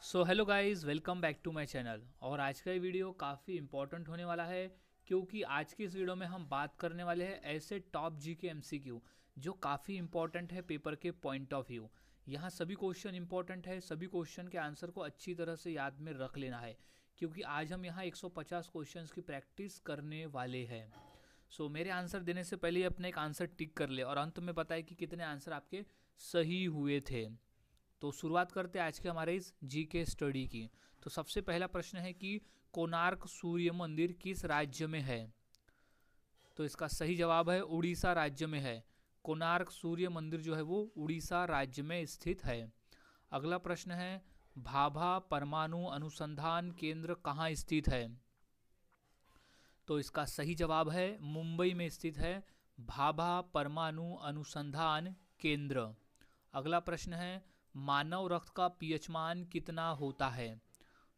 So hello guys, welcome back to my channel. और आज का ये वीडियो काफ़ी इंपॉर्टेंट होने वाला है क्योंकि आज की इस वीडियो में हम बात करने वाले हैं ऐसे टॉप जी के एमसीक्यू जो काफ़ी इंपॉर्टेंट है पेपर के पॉइंट ऑफ व्यू। यहाँ सभी क्वेश्चन इंपॉर्टेंट है, सभी क्वेश्चन के आंसर को अच्छी तरह से याद में रख लेना है क्योंकि आज हम यहाँ 150 क्वेश्चंस की प्रैक्टिस करने वाले हैं। मेरे आंसर देने से पहले अपने एक आंसर टिक कर ले और अंत में बताए कि कितने आंसर आपके सही हुए थे। तो शुरुआत करते हैं आज के हमारे इस जी के स्टडी की। तो सबसे पहला प्रश्न है कि कोणार्क सूर्य मंदिर किस राज्य में है। तो इसका सही जवाब है उड़ीसा राज्य में है। कोणार्क सूर्य मंदिर जो है वो उड़ीसा राज्य में स्थित है। अगला प्रश्न है भाभा परमाणु अनुसंधान केंद्र कहाँ स्थित है। तो इसका सही जवाब है मुंबई में स्थित है भाभा परमाणु अनुसंधान केंद्र। अगला प्रश्न है मानव रक्त का पीएच मान कितना होता है।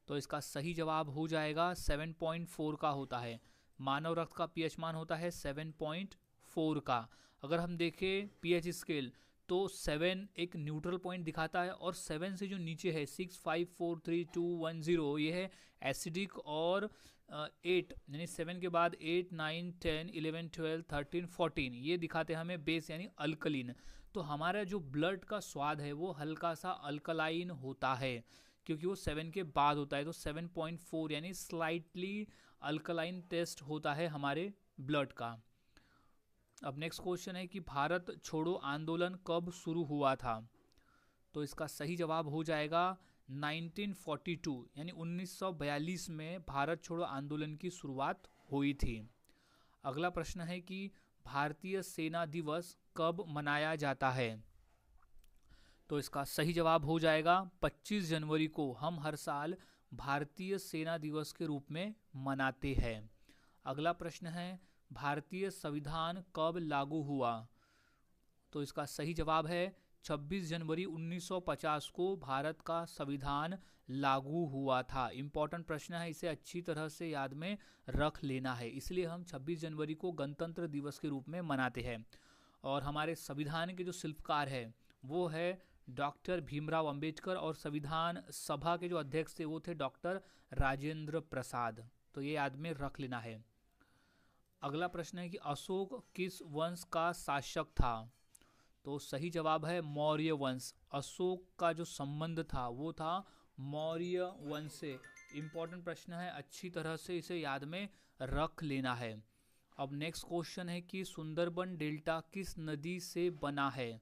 तो इसका सही जवाब हो जाएगा 7.4 का होता है। मानव रक्त का पीएच मान होता है 7.4 का। अगर हम देखें पीएच स्केल तो 7 एक न्यूट्रल पॉइंट दिखाता है और 7 से जो नीचे है 6, 5, 4, 3, 2, 1, 0 ये है एसिडिक और 8 यानी 7 के बाद 8, 9, 10, 11, 12, 13, 14 ये दिखाते हैं हमें बेस यानी अल्कलीन। तो हमारा जो ब्लड का स्वाद है वो हल्का सा अल्कलाइन होता है क्योंकि वो 7 के बाद होता है। तो 7.4 यानी स्लाइटली अल्कलाइन टेस्ट होता है हमारे ब्लड का। अब नेक्स्ट क्वेश्चन है कि भारत छोड़ो आंदोलन कब शुरू हुआ था। तो इसका सही जवाब हो जाएगा 1942 यानी 1942 में भारत छोड़ो आंदोलन की शुरुआत हुई थी। अगला प्रश्न है कि भारतीय सेना दिवस कब मनाया जाता है। तो इसका सही जवाब हो जाएगा 25 जनवरी को हम हर साल भारतीय सेना दिवस के रूप में मनाते हैं। अगला प्रश्न है भारतीय संविधान कब लागू हुआ। तो इसका सही जवाब है 26 जनवरी 1950 को भारत का संविधान लागू हुआ था। इंपॉर्टेंट प्रश्न है, इसे अच्छी तरह से याद में रख लेना है, इसलिए हम 26 जनवरी को गणतंत्र दिवस के रूप में मनाते हैं। और हमारे संविधान के जो शिल्पकार है वो है डॉक्टर भीमराव अंबेडकर और संविधान सभा के जो अध्यक्ष थे वो थे डॉक्टर राजेंद्र प्रसाद। तो ये याद में रख लेना है। अगला प्रश्न है कि अशोक किस वंश का शासक था। तो सही जवाब है मौर्य वंश। अशोक का जो संबंध था वो था मौर्य वंश से। इंपॉर्टेंट प्रश्न है, अच्छी तरह से इसे याद में रख लेना है। अब नेक्स्ट क्वेश्चन है कि सुंदरबन डेल्टा किस नदी से बना है।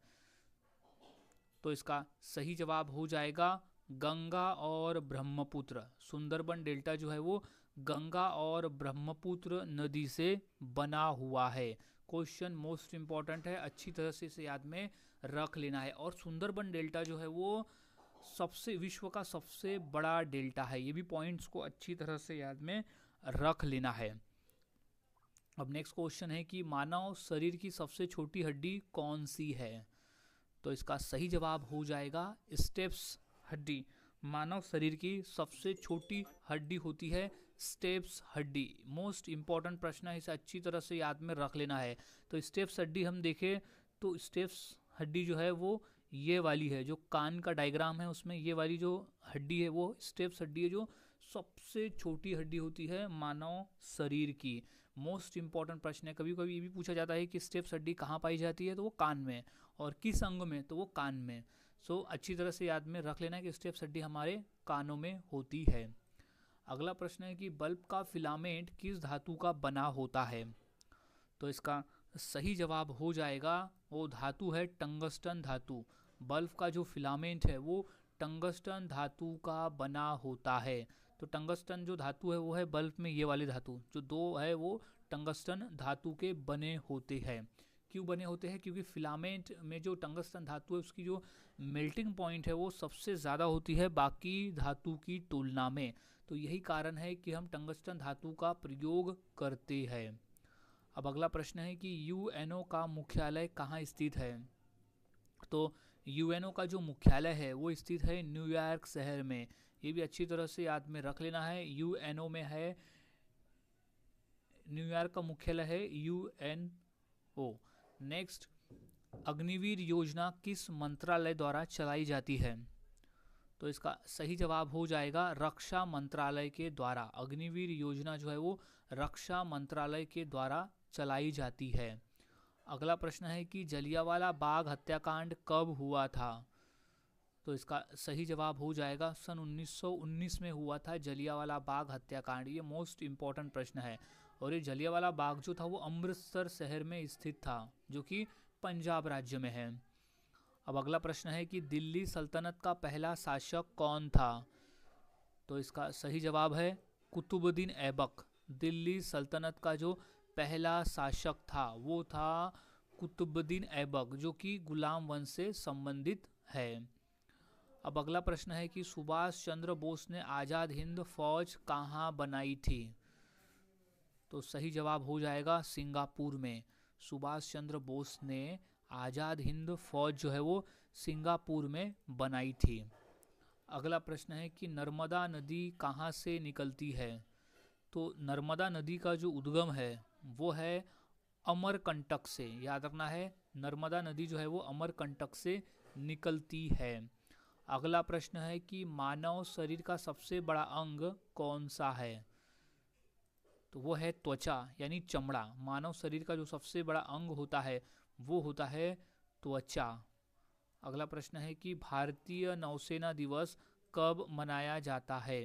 तो इसका सही जवाब हो जाएगा गंगा और ब्रह्मपुत्र। सुंदरबन डेल्टा जो है वो गंगा और ब्रह्मपुत्र नदी से बना हुआ है। क्वेश्चन मोस्ट इंपॉर्टेंट है, अच्छी तरह से इसे याद में रख लेना है। और सुंदरबन डेल्टा जो है वो सबसे विश्व का सबसे बड़ा डेल्टा है। ये भी पॉइंट्स को अच्छी तरह से याद में रख लेना है। अब नेक्स्ट क्वेश्चन है कि मानव शरीर की सबसे छोटी हड्डी कौन सी है। तो इसका सही जवाब हो जाएगा स्टेप्स हड्डी। मानव शरीर की सबसे छोटी हड्डी होती है स्टेप्स हड्डी। मोस्ट इंपॉर्टेंट प्रश्न है, इसे अच्छी तरह से याद में रख लेना है। तो स्टेप्स हड्डी हम देखें तो स्टेप्स हड्डी जो है वो ये वाली है, जो कान का डायग्राम है उसमें ये वाली जो हड्डी है वो स्टेप्स हड्डी है, जो सबसे छोटी हड्डी होती है मानव शरीर की। मोस्ट इंपॉर्टेंट प्रश्न है, कभी कभी ये भी पूछा जाता है कि स्टेप्स हड्डी कहाँ पाई जाती है, तो वो कान में। और किस अंग में, तो वो कान में। अच्छी तरह से याद में रख लेना है कि स्टेप्स हड्डी हमारे कानों में होती है। अगला प्रश्न है कि बल्ब का फिलामेंट किस धातु का बना होता है। तो इसका सही जवाब हो जाएगा वो धातु है टंगस्टन धातु। बल्ब का जो फिलामेंट है वो टंगस्टन धातु का बना होता है। तो टंगस्टन जो धातु है वो है बल्ब में ये वाली धातु, जो दो है वो टंगस्टन धातु के बने होते हैं। क्यों बने होते हैं, क्योंकि फिलामेंट में जो टंगस्टन धातु है उसकी जो मेल्टिंग पॉइंट है वो सबसे ज़्यादा होती है बाकी धातु की तुलना में। तो यही कारण है कि हम टंगस्टन धातु का प्रयोग करते हैं। अब अगला प्रश्न है कि यूएनओ का मुख्यालय कहाँ स्थित है। तो यूएनओ का जो मुख्यालय है वो स्थित है न्यूयॉर्क शहर में। ये भी अच्छी तरह से याद में रख लेना है, यूएनओ में है, न्यूयॉर्क का मुख्यालय है यूएनओ। नेक्स्ट, अग्निवीर योजना किस मंत्रालय द्वारा चलाई जाती है। तो इसका सही जवाब हो जाएगा रक्षा मंत्रालय के द्वारा। अग्निवीर योजना जो है वो रक्षा मंत्रालय के द्वारा चलाई जाती है। अगला प्रश्न है कि जलियांवाला बाग हत्याकांड कब हुआ था? तो इसका सही जवाब हो जाएगा सन 1919 में हुआ था जलियांवाला बाग हत्याकांड। ये मोस्ट इम्पॉर्टेंट प्रश्न है। और ये जलियांवाला बाग जो था वो अमृतसर शहर में स्थित था, जो कि पंजाब राज्य में है। अब अगला प्रश्न है कि दिल्ली सल्तनत का पहला शासक कौन था? तो इसका सही जवाब है कुतुबुद्दीन ऐबक। दिल्ली सल्तनत का जो पहला शासक था वो था कुतुबुद्दीन ऐबक, जो कि गुलाम वंश से संबंधित है। अब अगला प्रश्न है कि सुभाष चंद्र बोस ने आज़ाद हिंद फौज कहाँ बनाई थी? तो सही जवाब हो जाएगा सिंगापुर में। सुभाष चंद्र बोस ने आज़ाद हिंद फौज जो है वो सिंगापुर में बनाई थी। अगला प्रश्न है कि नर्मदा नदी कहाँ से निकलती है? तो नर्मदा नदी का जो उद्गम है वो है अमरकंटक से। याद रखना है, नर्मदा नदी जो है वो अमरकंटक से निकलती है। अगला प्रश्न है कि मानव शरीर का सबसे बड़ा अंग कौन सा है? तो वो है त्वचा यानी चमड़ा। मानव शरीर का जो सबसे बड़ा अंग होता है वो होता है त्वचा। अगला प्रश्न है कि भारतीय नौसेना दिवस कब मनाया जाता है?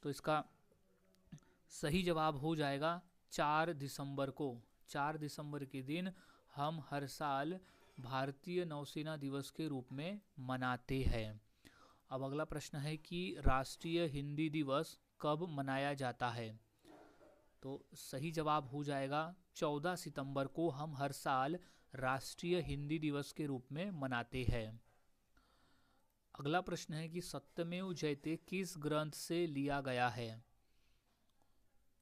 तो इसका सही जवाब हो जाएगा 4 दिसंबर को। 4 दिसंबर के दिन हम हर साल भारतीय नौसेना दिवस के रूप में मनाते हैं। अब अगला प्रश्न है कि राष्ट्रीय हिंदी दिवस कब मनाया जाता है? तो सही जवाब हो जाएगा 14 सितंबर को हम हर साल राष्ट्रीय हिंदी दिवस के रूप में मनाते हैं। अगला प्रश्न है कि सत्यमेव जयते किस ग्रंथ से लिया गया है?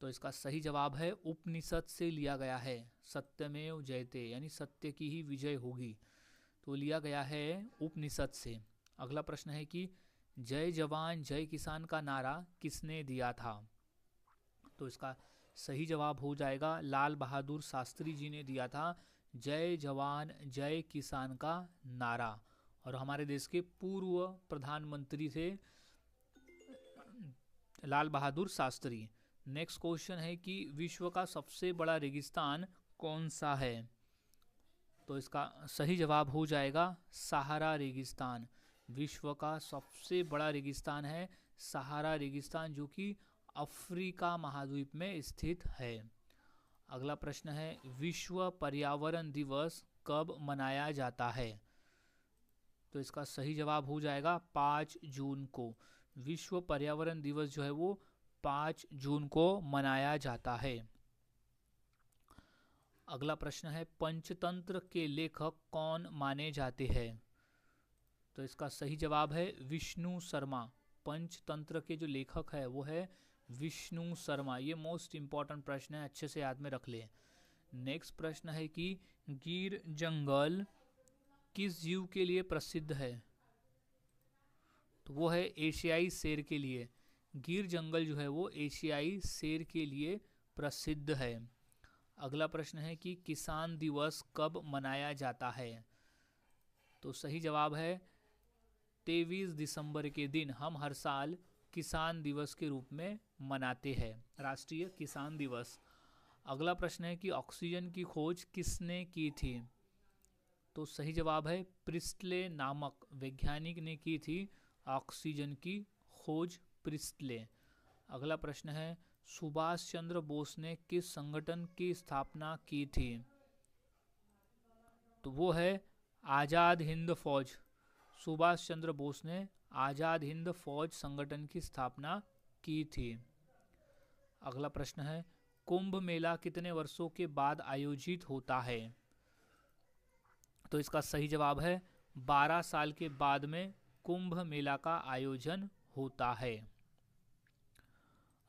तो इसका सही जवाब है उपनिषद से लिया गया है। सत्यमेव जयते यानी सत्य की ही विजय होगी, तो लिया गया है उपनिषद से। अगला प्रश्न है कि जय जवान जय किसान का नारा किसने दिया था? तो इसका सही जवाब हो जाएगा लाल बहादुर शास्त्री जी ने दिया था जय जवान जय किसान का नारा। और हमारे देश के पूर्व प्रधानमंत्री थे लाल बहादुर शास्त्री। नेक्स्ट क्वेश्चन है कि विश्व का सबसे बड़ा रेगिस्तान कौन सा है? तो इसका सही जवाब हो जाएगा सहारा रेगिस्तान। विश्व का सबसे बड़ा रेगिस्तान है सहारा रेगिस्तान, जो कि अफ्रीका महाद्वीप में स्थित है। अगला प्रश्न है विश्व पर्यावरण दिवस कब मनाया जाता है? तो इसका सही जवाब हो जाएगा 5 जून को। विश्व पर्यावरण दिवस जो है वो 5 जून को मनाया जाता है। अगला प्रश्न है पंचतंत्र के लेखक कौन माने जाते हैं? तो इसका सही जवाब है विष्णु शर्मा। पंचतंत्र के जो लेखक है वो है विष्णु शर्मा। ये मोस्ट इंपॉर्टेंट प्रश्न है, अच्छे से याद में रख ले। नेक्स्ट प्रश्न है कि गिर जंगल किस जीव के लिए प्रसिद्ध है? तो वो है एशियाई शेर के लिए। गिर जंगल जो है वो एशियाई शेर के लिए प्रसिद्ध है। अगला प्रश्न है कि किसान दिवस कब मनाया जाता है? तो सही जवाब है 23 दिसंबर के दिन हम हर साल किसान दिवस के रूप में मनाते हैं, राष्ट्रीय किसान दिवस। अगला प्रश्न है कि ऑक्सीजन की खोज किसने की थी? तो सही जवाब है प्रिस्टले नामक वैज्ञानिक ने की थी ऑक्सीजन की खोज, प्रिस्टले। अगला प्रश्न है सुभाष चंद्र बोस ने किस संगठन की स्थापना की थी? तो वो है आज़ाद हिंद फौज। सुभाष चंद्र बोस ने आज़ाद हिंद फौज संगठन की स्थापना की थी। अगला प्रश्न है कुंभ मेला कितने वर्षों के बाद आयोजित होता है? तो इसका सही जवाब है 12 साल के बाद में कुंभ मेला का आयोजन होता है।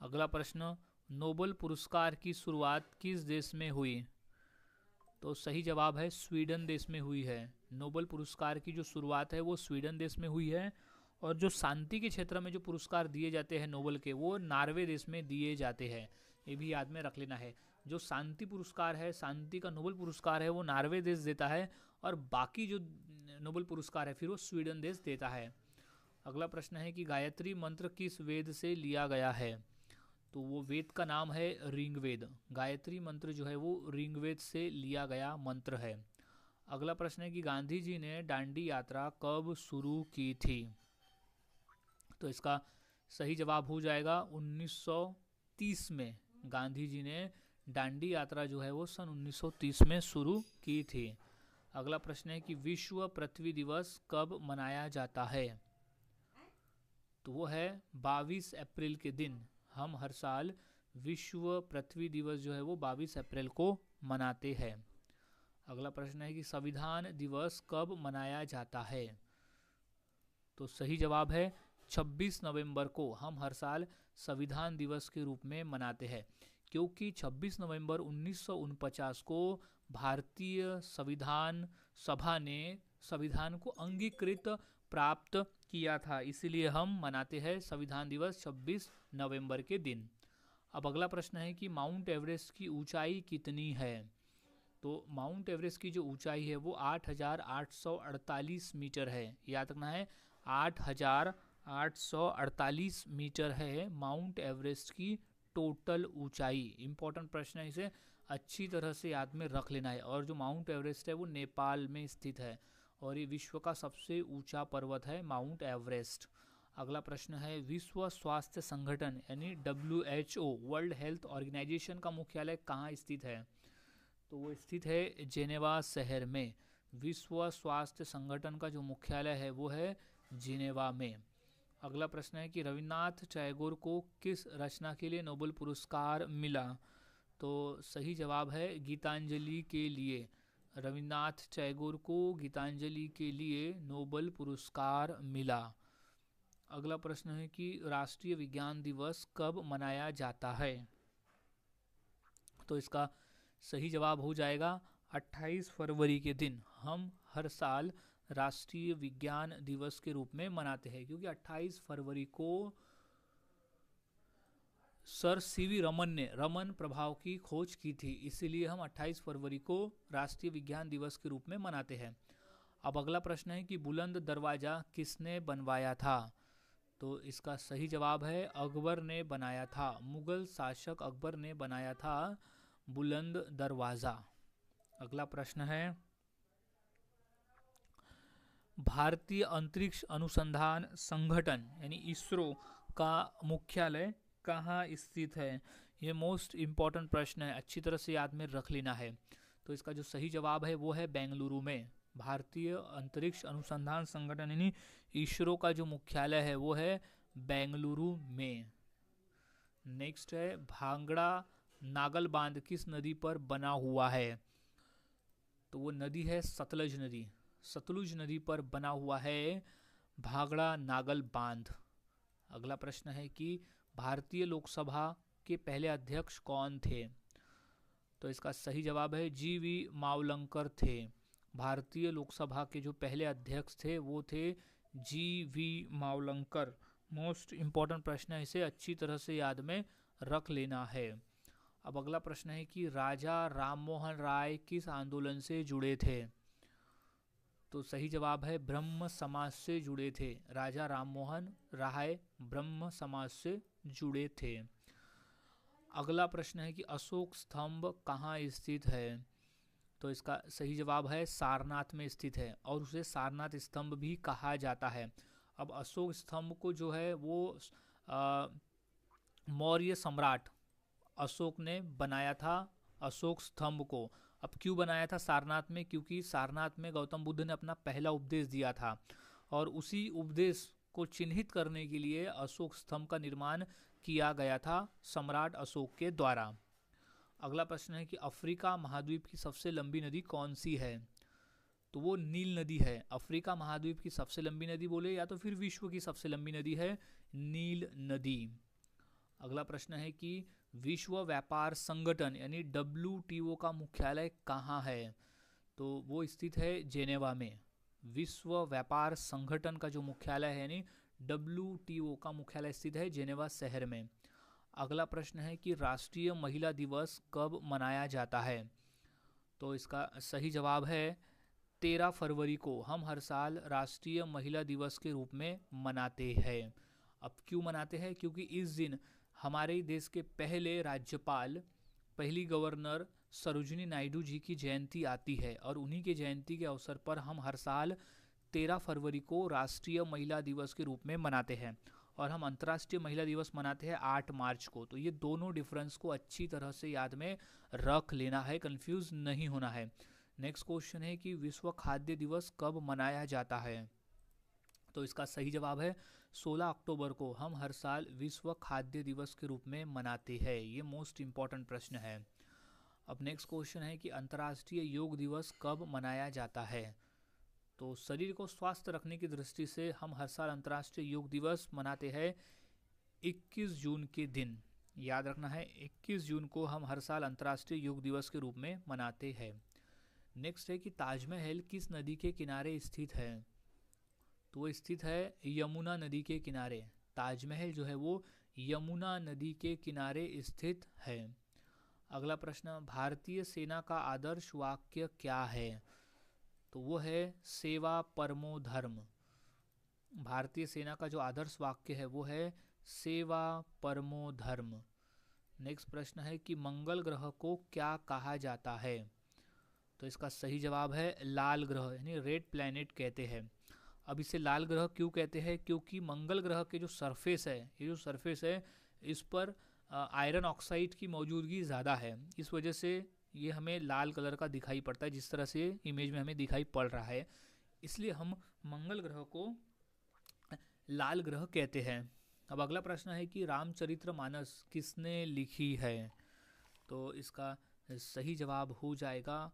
अगला प्रश्न नोबेल पुरस्कार की शुरुआत किस देश में हुई? तो सही जवाब है स्वीडन देश में हुई है। नोबेल पुरस्कार की जो शुरुआत है वो स्वीडन देश में हुई है। और जो शांति के क्षेत्र में जो पुरस्कार दिए जाते हैं नोबेल के, वो नॉर्वे देश में दिए जाते हैं। ये भी याद में रख लेना है। जो शांति पुरस्कार है, शांति का नोबेल पुरस्कार है, वो नॉर्वे देश देता है। और बाकी जो नोबेल पुरस्कार है फिर वो स्वीडन देश देता है। अगला प्रश्न है कि गायत्री मंत्र किस वेद से लिया गया है? तो वो वेद का नाम है ऋग्वेद। गायत्री मंत्र जो है वो ऋग्वेद से लिया गया मंत्र है। अगला प्रश्न है कि गांधी जी ने दांडी यात्रा कब शुरू की थी? तो इसका सही जवाब हो जाएगा 1930 में। गांधी जी ने दांडी यात्रा जो है वो सन 1930 में शुरू की थी। अगला प्रश्न है कि विश्व पृथ्वी दिवस कब मनाया जाता है? तो वो है 22 अप्रैल के दिन। हम हर साल विश्व पृथ्वी दिवस जो है वो 22 अप्रैल को मनाते हैं। अगला प्रश्न है कि संविधान दिवस कब मनाया जाता है? तो सही जवाब है 26 नवंबर को। हम हर साल संविधान दिवस के रूप में मनाते हैं, क्योंकि 26 नवंबर 1949 को भारतीय संविधान सभा ने संविधान को अंगीकृत प्राप्त किया था, इसीलिए हम मनाते हैं संविधान दिवस 26 नवंबर के दिन। अब अगला प्रश्न है कि माउंट एवरेस्ट की ऊंचाई कितनी है? तो माउंट एवरेस्ट की जो ऊंचाई है वो 8,848 मीटर है। याद रखना है 8,848 मीटर है माउंट एवरेस्ट की टोटल ऊंचाई। इंपॉर्टेंट प्रश्न है, इसे अच्छी तरह से याद में रख लेना है। और जो माउंट एवरेस्ट है वो नेपाल में स्थित है और ये विश्व का सबसे ऊंचा पर्वत है माउंट एवरेस्ट। अगला प्रश्न है विश्व स्वास्थ्य संगठन यानी WHO वर्ल्ड हेल्थ ऑर्गेनाइजेशन का मुख्यालय कहाँ स्थित है? तो वो स्थित है जेनेवा शहर में। विश्व स्वास्थ्य संगठन का जो मुख्यालय है वो है जिनेवा में। अगला प्रश्न है कि रविन्द्रनाथ टैगोर को किस रचना के लिए नोबेल पुरस्कार मिला? तो सही जवाब है गीतांजलि के लिए। रविन्द्रनाथ टैगोर को गीतांजलि के लिए नोबेल पुरस्कार मिला। अगला प्रश्न है कि राष्ट्रीय विज्ञान दिवस कब मनाया जाता है? तो इसका सही जवाब हो जाएगा 28 फरवरी के दिन। हम हर साल राष्ट्रीय विज्ञान दिवस के रूप में मनाते हैं, क्योंकि 28 फरवरी को सर सीवी रमन ने रमन प्रभाव की खोज की थी, इसीलिए हम 28 फरवरी को राष्ट्रीय विज्ञान दिवस के रूप में मनाते हैं। अब अगला प्रश्न है कि बुलंद दरवाज़ा किसने बनवाया था? तो इसका सही जवाब है अकबर ने बनाया था। मुगल शासक अकबर ने बनाया था बुलंद दरवाज़ा। अगला प्रश्न है भारतीय अंतरिक्ष अनुसंधान संगठन यानी इसरो का मुख्यालय कहाँ स्थित है? ये मोस्ट इम्पॉर्टेंट प्रश्न है, अच्छी तरह से याद में रख लेना है। तो इसका जो सही जवाब है वो है बेंगलुरु में। भारतीय अंतरिक्ष अनुसंधान संगठन यानी इसरो का जो मुख्यालय है वो है बेंगलुरु में। नेक्स्ट है भांगड़ा नागल बांध किस नदी पर बना हुआ है? तो वो नदी है सतलज नदी। सतलुज नदी पर बना हुआ है भांगड़ा नागल बांध। अगला प्रश्न है कि भारतीय लोकसभा के पहले अध्यक्ष कौन थे? तो इसका सही जवाब है GV मावलंकर थे। भारतीय लोकसभा के जो पहले अध्यक्ष थे वो थे GV मावलंकर। मोस्ट इम्पॉर्टेंट प्रश्न है, इसे अच्छी तरह से याद में रख लेना है। अब अगला प्रश्न है कि राजा राममोहन राय किस आंदोलन से जुड़े थे? तो सही जवाब है ब्रह्म समाज से जुड़े थे। राजा राममोहन राय ब्रह्म समाज से जुड़े थे। अगला प्रश्न है कि अशोक स्तंभ कहाँ स्थित है? तो इसका सही जवाब है सारनाथ में स्थित है और उसे सारनाथ स्तंभ भी कहा जाता है। अब अशोक स्तंभ को जो है वो मौर्य सम्राट अशोक ने बनाया था अशोक स्तंभ को। अब क्यों बनाया था सारनाथ में? क्योंकि सारनाथ में गौतम बुद्ध ने अपना पहला उपदेश दिया था और उसी उपदेश को चिन्हित करने के लिए अशोक स्तंभ का निर्माण किया गया था सम्राट अशोक के द्वारा। अगला प्रश्न है कि अफ्रीका महाद्वीप की सबसे लंबी नदी कौन सी है? तो वो नील नदी है। अफ्रीका महाद्वीप की सबसे लंबी नदी बोले या तो फिर विश्व की सबसे लंबी नदी है नील नदी। अगला प्रश्न है कि विश्व व्यापार संगठन यानी WTO का मुख्यालय कहाँ है? तो वो स्थित है जेनेवा में। विश्व व्यापार संगठन का जो मुख्यालय है यानी WTO का मुख्यालय स्थित है जेनेवा शहर में। अगला प्रश्न है कि राष्ट्रीय महिला दिवस कब मनाया जाता है? तो इसका सही जवाब है 13 फरवरी को हम हर साल राष्ट्रीय महिला दिवस के रूप में मनाते हैं। अब क्यों मनाते हैं? क्योंकि इस दिन हमारे देश के पहले राज्यपाल, पहली गवर्नर सरोजिनी नायडू जी की जयंती आती है और उन्हीं के जयंती के अवसर पर हम हर साल 13 फरवरी को राष्ट्रीय महिला दिवस के रूप में मनाते हैं और हम अंतर्राष्ट्रीय महिला दिवस मनाते हैं 8 मार्च को। तो ये दोनों डिफरेंस को अच्छी तरह से याद में रख लेना है, कंफ्यूज नहीं होना है। नेक्स्ट क्वेश्चन है कि विश्व खाद्य दिवस कब मनाया जाता है? तो इसका सही जवाब है 16 अक्टूबर को हम हर साल विश्व खाद्य दिवस के रूप में मनाते हैं। ये मोस्ट इम्पॉर्टेंट प्रश्न है। अब नेक्स्ट क्वेश्चन है कि अंतर्राष्ट्रीय योग दिवस कब मनाया जाता है? तो शरीर को स्वस्थ रखने की दृष्टि से हम हर साल अंतर्राष्ट्रीय योग दिवस मनाते हैं 21 जून के दिन। याद रखना है, 21 जून को हम हर साल अंतर्राष्ट्रीय योग दिवस के रूप में मनाते हैं। नेक्स्ट है कि ताजमहल किस नदी के किनारे स्थित है? तो वो स्थित है यमुना नदी के किनारे। ताजमहल जो है वो यमुना नदी के किनारे स्थित है। अगला प्रश्न, भारतीय सेना का आदर्श वाक्य क्या है? तो वो है सेवा परमो धर्म। भारतीय सेना का जो आदर्श वाक्य है वो है सेवा परमो धर्म। नेक्स्ट प्रश्न है कि मंगल ग्रह को क्या कहा जाता है? तो इसका सही जवाब है लाल ग्रह, यानी रेड प्लैनेट कहते हैं। अब इसे लाल ग्रह क्यों कहते हैं? क्योंकि मंगल ग्रह के जो सरफेस है, ये जो सरफेस है इस पर आयरन ऑक्साइड की मौजूदगी ज़्यादा है, इस वजह से ये हमें लाल कलर का दिखाई पड़ता है, जिस तरह से इमेज में हमें दिखाई पड़ रहा है। इसलिए हम मंगल ग्रह को लाल ग्रह कहते हैं। अब अगला प्रश्न है कि रामचरितमानस किसने लिखी है? तो इसका सही जवाब हो जाएगा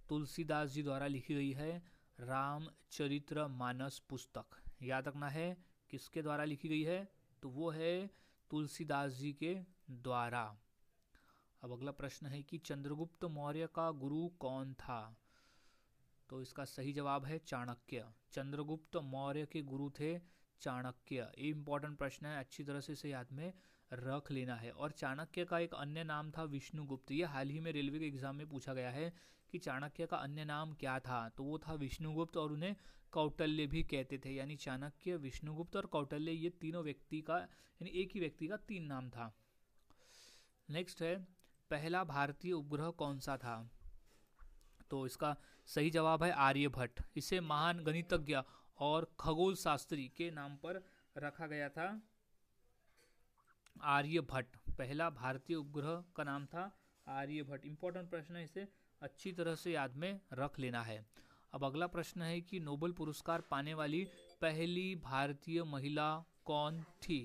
तुलसीदास जी द्वारा लिखी गई है रामचरितमानस पुस्तक। याद रखना है किसके द्वारा लिखी गई है? तो वो है तुलसीदास जी के द्वारा। अब अगला प्रश्न है कि चंद्रगुप्त मौर्य का गुरु कौन था? तो इसका सही जवाब है चाणक्य। चंद्रगुप्त मौर्य के गुरु थे चाणक्य। ये इंपॉर्टेंट प्रश्न है, अच्छी तरह से इसे याद में रख लेना है। और चाणक्य का एक अन्य नाम था विष्णुगुप्त। ये हाल ही में रेलवे के एग्जाम में पूछा गया है कि चाणक्य का अन्य नाम क्या था? तो वो था विष्णुगुप्त और उन्हें कौटिल्य भी कहते थे। यानी चाणक्य, विष्णुगुप्त और कौटिल्य, ये तीनों व्यक्ति का, यानी एक ही व्यक्ति का 3 नाम था। नेक्स्ट है पहला भारतीय उपग्रह कौन सा था? तो इसका सही जवाब है आर्यभट्ट। इसे महान गणितज्ञ और खगोल शास्त्री के नाम पर रखा गया था, आर्यभट्ट। पहला भारतीय उपग्रह का नाम था आर्यभट्ट। इंपॉर्टेंट प्रश्न है, इसे अच्छी तरह से याद में रख लेना है। अब अगला प्रश्न है कि नोबेल पुरस्कार पाने वाली पहली भारतीय महिला कौन थी?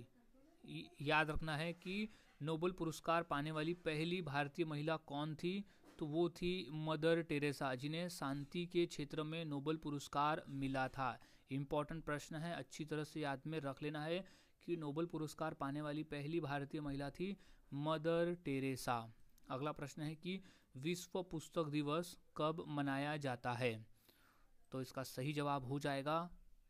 याद रखना है कि नोबेल पुरस्कार पाने वाली पहली भारतीय महिला कौन थी? तो वो थी मदर टेरेसा, जिन्हें शांति के क्षेत्र में नोबेल पुरस्कार मिला था। इम्पॉर्टेंट प्रश्न है, अच्छी तरह से याद में रख लेना है कि नोबेल पुरस्कार पाने वाली पहली भारतीय महिला थी मदर टेरेसा। अगला प्रश्न है कि विश्व पुस्तक दिवस कब मनाया जाता है? तो इसका सही जवाब हो जाएगा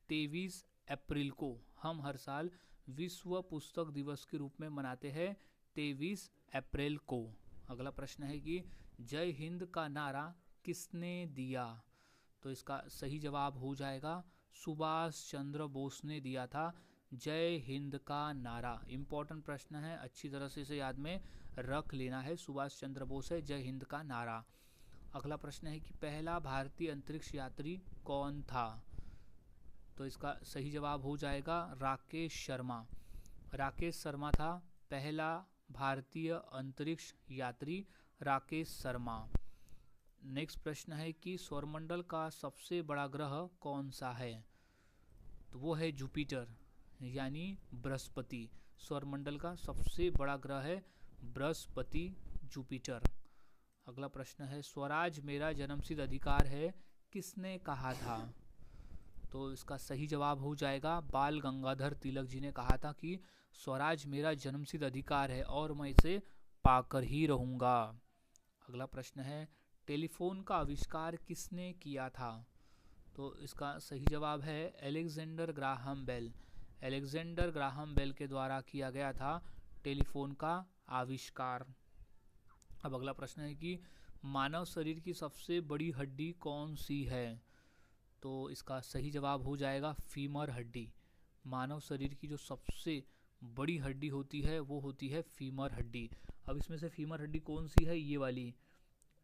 23 अप्रैल को। हम हर साल विश्व पुस्तक दिवस के रूप में मनाते हैं 23 अप्रैल को। अगला प्रश्न है कि जय हिंद का नारा किसने दिया? तो इसका सही जवाब हो जाएगा सुभाष चंद्र बोस ने दिया था जय हिंद का नारा। इम्पॉर्टेंट प्रश्न है, अच्छी तरह से इसे याद में रख लेना है। सुभाष चंद्र बोस है जय हिंद का नारा। अगला प्रश्न है कि पहला भारतीय अंतरिक्ष यात्री कौन था? तो इसका सही जवाब हो जाएगा राकेश शर्मा। राकेश शर्मा था पहला भारतीय अंतरिक्ष यात्री, राकेश शर्मा। नेक्स्ट प्रश्न है कि सौरमंडल का सबसे बड़ा ग्रह कौन सा है? तो वो है जुपिटर, यानी बृहस्पति। सौरमंडल का सबसे बड़ा ग्रह है बृहस्पति, जुपिटर। अगला प्रश्न है स्वराज मेरा जन्मसिद्ध अधिकार है किसने कहा था? तो इसका सही जवाब हो जाएगा बाल गंगाधर तिलक जी ने कहा था कि स्वराज मेरा जन्मसिद्ध अधिकार है और मैं इसे पाकर ही रहूँगा। अगला प्रश्न है टेलीफोन का आविष्कार किसने किया था? तो इसका सही जवाब है Alexander Graham Bell. Alexander Graham Bell के द्वारा किया गया था टेलीफोन का आविष्कार। अब अगला प्रश्न है कि मानव शरीर की सबसे बड़ी हड्डी कौन सी है? तो इसका सही जवाब हो जाएगा फीमर हड्डी। मानव शरीर की जो सबसे बड़ी हड्डी होती है वो होती है फीमर हड्डी। अब इसमें से फीमर हड्डी कौन सी है, ये वाली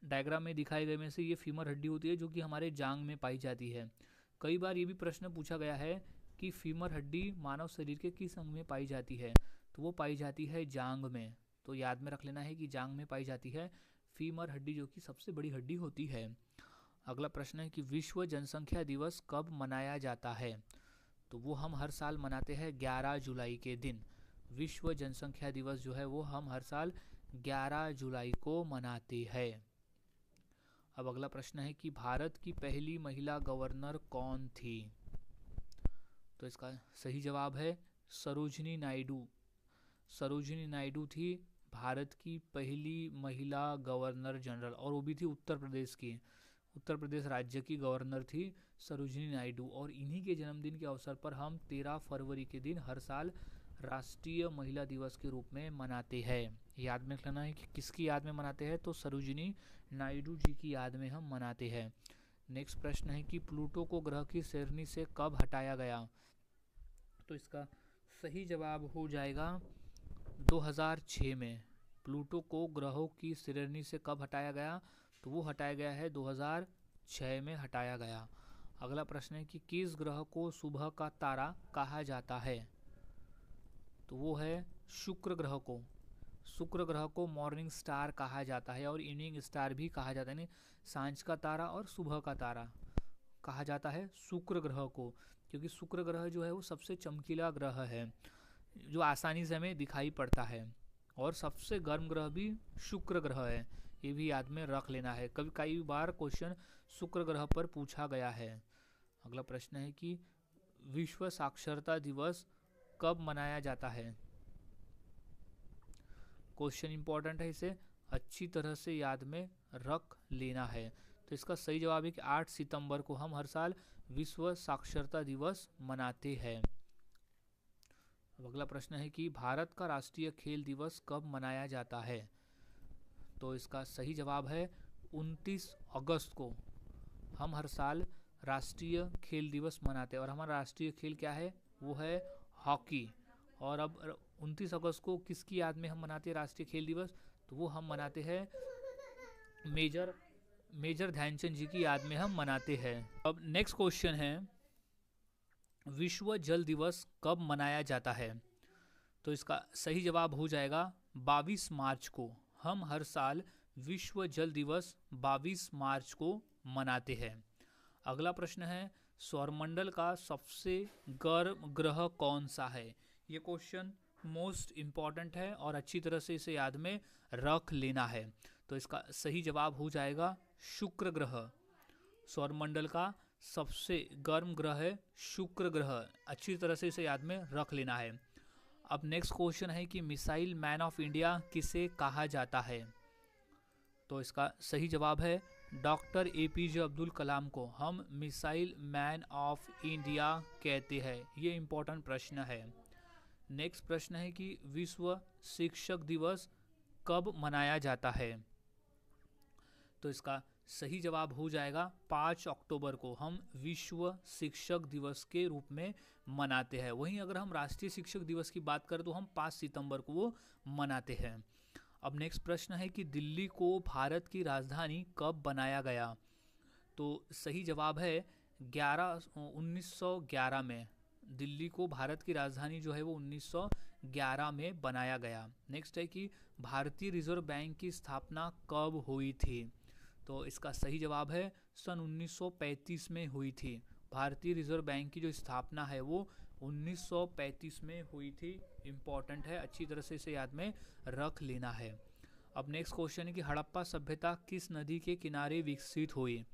डायग्राम में दिखाए गए में से ये फीमर हड्डी होती है जो कि हमारे जांग में पाई जाती है। कई बार ये भी प्रश्न पूछा गया है कि फीमर हड्डी मानव शरीर के किस अंग में पाई जाती है, तो वो पाई जाती है जांग में। तो याद में रख लेना है कि जांग में पाई जाती है फीमर हड्डी जो कि सबसे बड़ी हड्डी होती है। अगला प्रश्न है कि विश्व जनसंख्या दिवस कब मनाया जाता है, तो वो हम हर साल मनाते हैं 11 जुलाई के दिन। विश्व जनसंख्या दिवस जो है वो हम हर साल 11 जुलाई को मनाते हैं। अब अगला प्रश्न है कि भारत की पहली महिला गवर्नर कौन थी, तो इसका सही जवाब है सरोजिनी नायडू। सरोजिनी नायडू थी भारत की पहली महिला गवर्नर जनरल, और वो भी थी उत्तर प्रदेश की। उत्तर प्रदेश राज्य की गवर्नर थी सरोजिनी नायडू, और इन्हीं के जन्मदिन के अवसर पर हम 13 फरवरी के दिन हर साल राष्ट्रीय महिला दिवस के रूप में मनाते हैं। याद में रखना है कि किसकी याद में मनाते हैं, तो सरोजिनी नायडू जी की याद में हम मनाते हैं। नेक्स्ट प्रश्न है कि प्लूटो को ग्रह की श्रेणी से कब हटाया गया, तो इसका सही जवाब हो जाएगा 2006 में। प्लूटो को ग्रहों की श्रेणी से कब हटाया गया, तो वो हटाया गया है 2006 में हटाया गया। अगला प्रश्न है कि किस ग्रह को सुबह का तारा कहा जाता है, तो वो है शुक्र ग्रह को। शुक्र ग्रह को मॉर्निंग स्टार कहा जाता है और इवनिंग स्टार भी कहा जाता है, यानी सांझ का तारा और सुबह का तारा कहा जाता है शुक्र ग्रह को, क्योंकि शुक्र ग्रह जो है वो सबसे चमकीला ग्रह है जो आसानी से हमें दिखाई पड़ता है, और सबसे गर्म ग्रह भी शुक्र ग्रह है, ये भी याद में रख लेना है। कई बार क्वेश्चन शुक्र ग्रह पर पूछा गया है। अगला प्रश्न है कि विश्व साक्षरता दिवस कब मनाया जाता है, क्वेश्चन इंपॉर्टेंट है, इसे अच्छी तरह से याद में रख लेना है। तो इसका सही जवाब है कि 8 सितंबर को हम हर साल विश्व साक्षरता दिवस मनाते हैं। अब अगला प्रश्न है कि भारत का राष्ट्रीय खेल दिवस कब मनाया जाता है, तो इसका सही जवाब है 29 अगस्त को हम हर साल राष्ट्रीय खेल दिवस मनाते हैं, और हमारा राष्ट्रीय खेल क्या है, वो है हॉकी। और अब 29 अगस्त को किसकी याद में हम मनाते हैं राष्ट्रीय खेल दिवस, तो वो हम मनाते हैं मेजर ध्यानचंद जी की याद में हम मनाते हैं। अब नेक्स्ट क्वेश्चन है विश्व जल दिवस कब मनाया जाता है, तो इसका सही जवाब हो जाएगा 22 मार्च को। हम हर साल विश्व जल दिवस 22 मार्च को मनाते हैं। अगला प्रश्न है सौरमंडल का सबसे गर्म ग्रह कौन सा है, ये क्वेश्चन मोस्ट इम्पॉर्टेंट है और अच्छी तरह से इसे याद में रख लेना है। तो इसका सही जवाब हो जाएगा शुक्र ग्रह। सौरमंडल का सबसे गर्म ग्रह है शुक्र ग्रह, अच्छी तरह से इसे याद में रख लेना है। अब नेक्स्ट क्वेश्चन है कि मिसाइल मैन ऑफ इंडिया किसे कहा जाता है, तो इसका सही जवाब है डॉक्टर APJ अब्दुल कलाम को हम मिसाइल मैन ऑफ इंडिया कहते हैं। ये इम्पोर्टेंट प्रश्न है। नेक्स्ट प्रश्न है कि विश्व शिक्षक दिवस कब मनाया जाता है, तो इसका सही जवाब हो जाएगा 5 अक्टूबर को हम विश्व शिक्षक दिवस के रूप में मनाते हैं। वहीं अगर हम राष्ट्रीय शिक्षक दिवस की बात करें तो हम 5 सितंबर को वो मनाते हैं। अब नेक्स्ट प्रश्न है कि दिल्ली को भारत की राजधानी कब बनाया गया, तो सही जवाब है 1911 में। दिल्ली को भारत की राजधानी जो है वो 1911 में बनाया गया। नेक्स्ट है कि भारतीय रिजर्व बैंक की स्थापना कब हुई थी, तो इसका सही जवाब है सन 1935 में हुई थी। भारतीय रिजर्व बैंक की जो स्थापना है वो 1935 में हुई थी। इम्पॉर्टेंट है, अच्छी तरह से इसे याद में रख लेना है। अब नेक्स्ट क्वेश्चन है कि हड़प्पा सभ्यता किस नदी के किनारे विकसित हुई,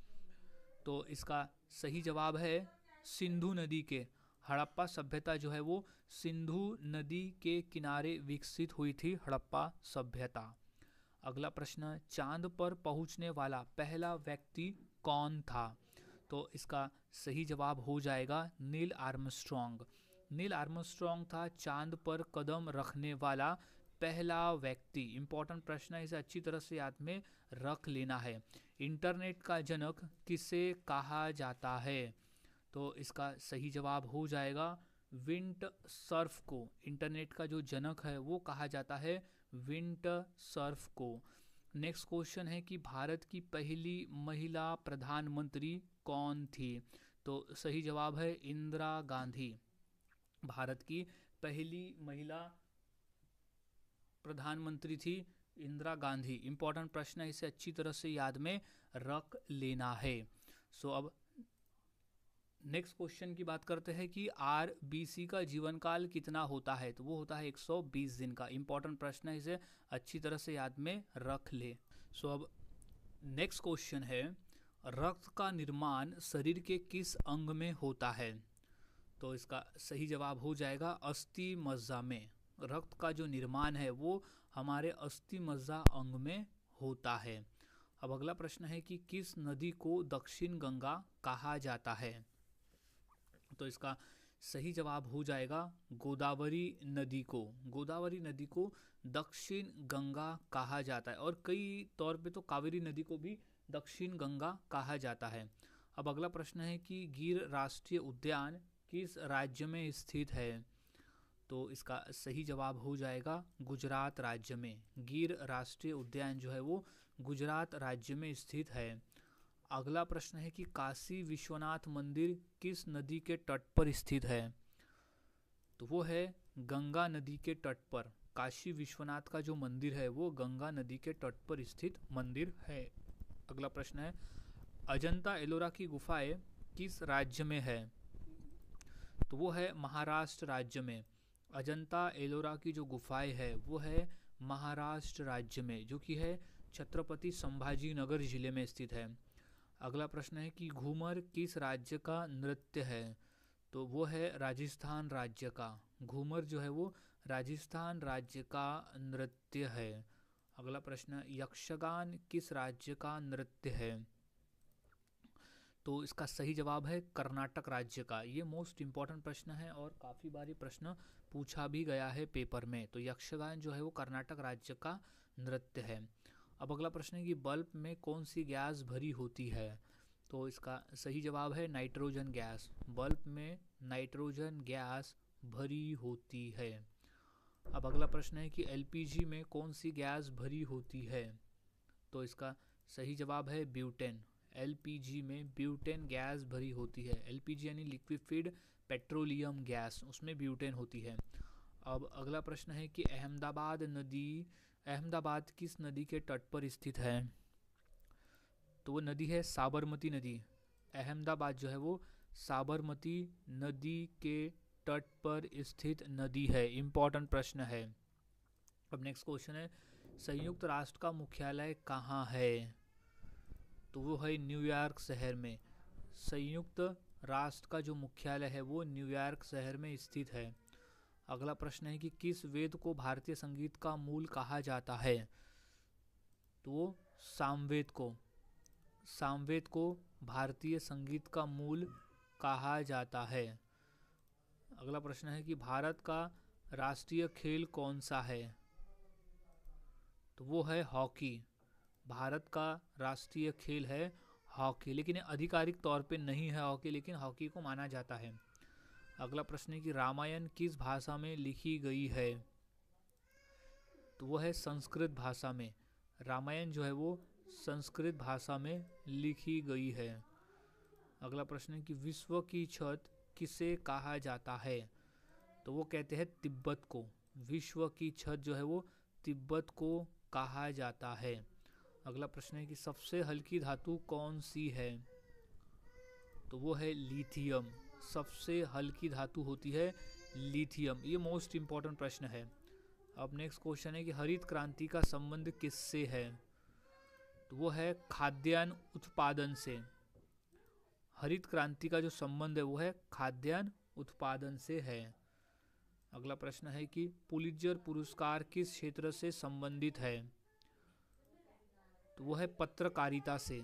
तो इसका सही जवाब है सिंधु नदी के। हड़प्पा सभ्यता जो है वो सिंधु नदी के किनारे विकसित हुई थी हड़प्पा सभ्यता। अगला प्रश्न, चांद पर पहुंचने वाला पहला व्यक्ति कौन था, तो इसका सही जवाब हो जाएगा नील आर्मस्ट्रॉन्ग। नील आर्मस्ट्रॉन्ग था चांद पर कदम रखने वाला पहला व्यक्ति। इंपॉर्टेंट प्रश्न है, इसे अच्छी तरह से याद में रख लेना है। इंटरनेट का जनक किसे कहा जाता है, तो इसका सही जवाब हो जाएगा विंड सर्फ को। इंटरनेट का जो जनक है वो कहा जाता है विंड सर्फ को। नेक्स्ट क्वेश्चन है कि भारत की पहली महिला प्रधानमंत्री कौन थी? तो सही जवाब है इंदिरा गांधी। भारत की पहली महिला प्रधानमंत्री थी इंदिरा गांधी। इंपॉर्टेंट प्रश्न है, इसे अच्छी तरह से याद में रख लेना है। अब नेक्स्ट क्वेश्चन की बात करते हैं कि आरबीसी का जीवन काल कितना होता है? तो वो होता है 120 दिन का। इंपॉर्टेंट प्रश्न है, इसे अच्छी तरह से याद में रख ले। अब नेक्स्ट क्वेश्चन है, रक्त का निर्माण शरीर के किस अंग में होता है? तो इसका सही जवाब हो जाएगा अस्थि मज्जा में। रक्त का जो निर्माण है वो हमारे अस्थि मज्जा अंग में होता है। अब अगला प्रश्न है कि किस नदी को दक्षिण गंगा कहा जाता है? तो इसका सही जवाब हो जाएगा गोदावरी नदी को। गोदावरी नदी को दक्षिण गंगा कहा जाता है, और कई तौर पे तो कावेरी नदी को भी दक्षिण गंगा कहा जाता है। अब अगला प्रश्न है कि गिर राष्ट्रीय उद्यान किस राज्य में स्थित है? तो इसका सही जवाब हो जाएगा गुजरात राज्य में। गिर राष्ट्रीय उद्यान जो है वो गुजरात राज्य में स्थित है। अगला प्रश्न है कि काशी विश्वनाथ मंदिर किस नदी के तट पर स्थित है? तो वो है गंगा नदी के तट पर। काशी विश्वनाथ का जो मंदिर है वो गंगा नदी के तट पर स्थित मंदिर है। अगला प्रश्न है, अजंता एलोरा की गुफाएं किस राज्य में है? तो वो है महाराष्ट्र राज्य में। अजंता एलोरा की जो गुफाएं है वो है महाराष्ट्र राज्य में, जो कि है छत्रपति संभाजी नगर जिले में स्थित है। अगला प्रश्न है कि घूमर किस राज्य का नृत्य है? तो वो है राजस्थान राज्य का। घूमर जो है वो राजस्थान राज्य का नृत्य है। अगला प्रश्न, यक्षगान किस राज्य का नृत्य है? तो इसका सही जवाब है कर्नाटक राज्य का। ये मोस्ट इम्पॉर्टेंट प्रश्न है और काफ़ी बारी प्रश्न पूछा भी गया है पेपर में। तो यक्षगान जो है वो कर्नाटक राज्य का नृत्य है। अब अगला प्रश्न है कि बल्ब में कौन सी गैस भरी होती है? तो इसका सही जवाब है नाइट्रोजन गैस। बल्ब में नाइट्रोजन गैस भरी होती है। अब अगला प्रश्न है कि एलपीजी में कौन सी गैस भरी होती है? तो इसका सही जवाब है ब्यूटेन। एलपीजी में ब्यूटेन गैस भरी होती है। एलपीजी यानी लिक्विफाइड पेट्रोलियम गैस, उसमें ब्यूटेन होती है। अब अगला प्रश्न है कि अहमदाबाद किस नदी के तट पर स्थित है? तो वो नदी है साबरमती नदी। अहमदाबाद जो है वो साबरमती नदी के तट पर स्थित नदी है। इम्पॉर्टेंट प्रश्न है। अब नेक्स्ट क्वेश्चन है, संयुक्त राष्ट्र का मुख्यालय कहाँ है? तो वो है न्यूयॉर्क शहर में। संयुक्त राष्ट्र का जो मुख्यालय है वो न्यूयॉर्क शहर में स्थित है। अगला प्रश्न है कि किस वेद को भारतीय संगीत का मूल कहा जाता है? तो वो सामवेद को। सामवेद को भारतीय संगीत का मूल कहा जाता है। अगला प्रश्न है कि भारत का राष्ट्रीय खेल कौन सा है? तो वो है हॉकी। भारत का राष्ट्रीय खेल है हॉकी, लेकिन आधिकारिक तौर पे नहीं है हॉकी, लेकिन हॉकी को माना जाता है। अगला प्रश्न है कि रामायण किस भाषा में लिखी गई है? तो वो है संस्कृत भाषा में। रामायण जो है वो संस्कृत भाषा में लिखी गई है। अगला प्रश्न है कि विश्व की छत किसे कहा जाता है? तो वो कहते हैं तिब्बत को। विश्व की छत जो है वो तिब्बत को कहा जाता है। अगला प्रश्न है कि सबसे हल्की धातु कौन सी है? तो वो है लिथियम। सबसे हल्की धातु होती है लिथियम। ये मोस्ट इम्पॉर्टेंट प्रश्न है। अब नेक्स्ट क्वेश्चन है कि हरित क्रांति का संबंध किससे है? तो वो है खाद्यान्न उत्पादन से। हरित क्रांति का जो संबंध है वो है खाद्यान्न उत्पादन से है। अगला प्रश्न है कि पुलित्जर पुरस्कार किस क्षेत्र से संबंधित है? तो वो है पत्रकारिता से।